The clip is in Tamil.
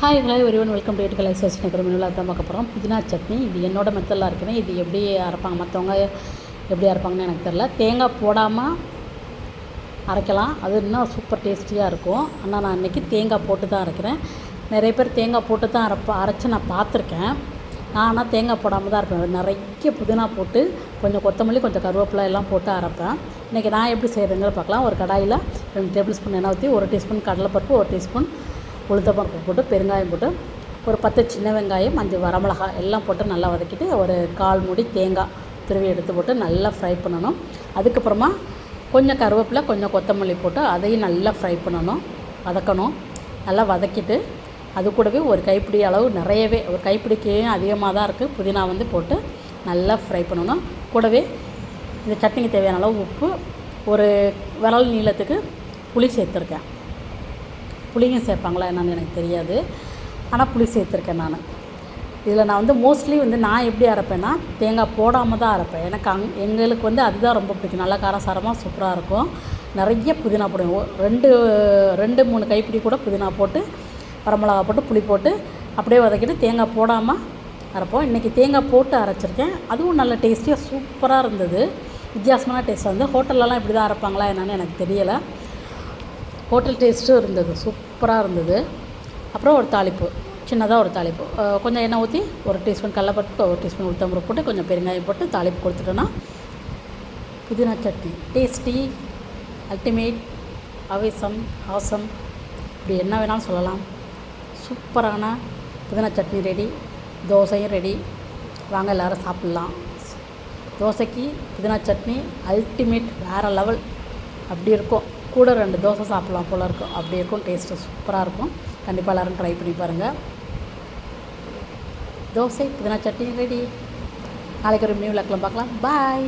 Hi everyone welcome to Kalai social கிரமினலாக தான் பார்க்க போகிறோம். புதினா சட்னி இது என்னோட மெத்தடில் இருக்குன்னு இது எப்படி அரைப்பாங்க, மற்றவங்க எப்படி அரைப்பாங்கன்னு எனக்கு தெரில. தேங்காய் போடாமல் அரைக்கலாம், அது இன்னும் சூப்பர் டேஸ்டியாக இருக்கும். ஆனால் நான் இன்றைக்கி தேங்காய் போட்டு தான் அரைக்கிறேன். நிறைய பேர் தேங்காய் போட்டு தான் அரைச்சி நான் பார்த்துருக்கேன். நான் ஆனால் தேங்காய் போடாமல் தான் இருப்பேன். நிறைய புதினா போட்டு கொஞ்சம் கொத்தமல்லி கொஞ்சம் கருவேப்பிலை எல்லாம் போட்டு அரைப்பேன். இன்றைக்கி நான் எப்படி செய்கிறேங்கிறத பார்க்கலாம். ஒரு கடாயில் 2 டேபிள் ஸ்பூன் எண்ணெய் ஊற்றி 1 டீஸ்பூன் கடலைப்பருப்பு, 1 டீஸ்பூன் உளுத்தப்பருப்பு போட்டு பெருங்காயம் போட்டு ஒரு 10 சின்ன வெங்காயம், 5 வரமிளகாய் எல்லாம் போட்டு நல்லா வதக்கிட்டு ஒரு 1/4 மூடி தேங்காய் துருவி எடுத்து போட்டு நல்லா ஃப்ரை பண்ணணும். அதுக்கப்புறமா கொஞ்சம் கருவேப்பிலை கொஞ்சம் கொத்தமல்லி போட்டு அதையும் நல்லா ஃப்ரை பண்ணணும், வதக்கணும். நல்லா வதக்கிட்டு அது கூடவே ஒரு கைப்பிடி அளவு நிறையவே, ஒரு கைப்பிடிக்கு அதிகமாக தான் இருக்குது புதினா போட்டு நல்லா ஃப்ரை பண்ணணும். கூடவே இந்த சட்னிக்கு தேவையான அளவு உப்பு, ஒரு விரல் நீளத்துக்கு புளி சேர்த்துருக்கேன். புளியும் சேர்ப்பாங்களா என்னன்னு எனக்கு தெரியாது, ஆனால் புளி சேர்த்துருக்கேன் நான். இதில் நான் மோஸ்ட்லி நான் எப்படி அரைப்பேன்னா தேங்காய் போடாமல் தான் அரைப்பேன். எனக்கு எங்களுக்கு அதுதான் ரொம்ப பிடிக்கும். நல்லா காரசாரமாக சூப்பராக இருக்கும். நிறைய புதினா போடுவேன். 2-3 கைப்பிடி கூட புதினா போட்டு வரமிளகா போட்டு புளி போட்டு அப்படியே வதக்கிட்டு தேங்காய் போடாமல் அரைப்போம். இன்றைக்கி தேங்காய் போட்டு அரைச்சிருக்கேன். அதுவும் நல்ல டேஸ்டியாக சூப்பராக இருந்தது. வித்தியாசமான டேஸ்ட். ஹோட்டல்லலாம் இப்படி தான் அரைப்பாங்களா என்னன்னு எனக்கு தெரியலை. ஹோட்டல் டேஸ்ட்டும் இருந்தது, சூப்பராக இருந்தது. அப்புறம் ஒரு தாளிப்பு, சின்னதாக ஒரு தாளிப்பு, கொஞ்சம் எண்ணெய் ஊற்றி 1 டீஸ்பூன் கடலைப்பருப்பு, 1 டீஸ்பூன் உளுத்தம்பருப்பு போட்டு கொஞ்சம் பெருங்காயம் போட்டு தாளிப்பு கொடுத்துட்டோன்னா புதினா சட்னி டேஸ்டி, அல்டிமேட், ஆசம், இப்படி என்ன வேணாலும் சொல்லலாம். சூப்பரான புதினா சட்னி ரெடி. தோசையும் ரெடி. வாங்க எல்லோரும் சாப்பிட்லாம். தோசைக்கு புதினா சட்னி அல்டிமேட், வேறு லெவல். அப்படி இருக்கும். கூட 2 தோசை சாப்பிட்லாம் போல் இருக்கும். அப்படி இருக்கும். டேஸ்ட்டு சூப்பராக இருக்கும். கண்டிப்பாக எல்லோரும் ட்ரை பண்ணி பாருங்கள். தோசை புதினா சட்னி ரெடி. நாளைக்கு ஒரு நியூ விளக்கில் பார்க்கலாம். பாய்.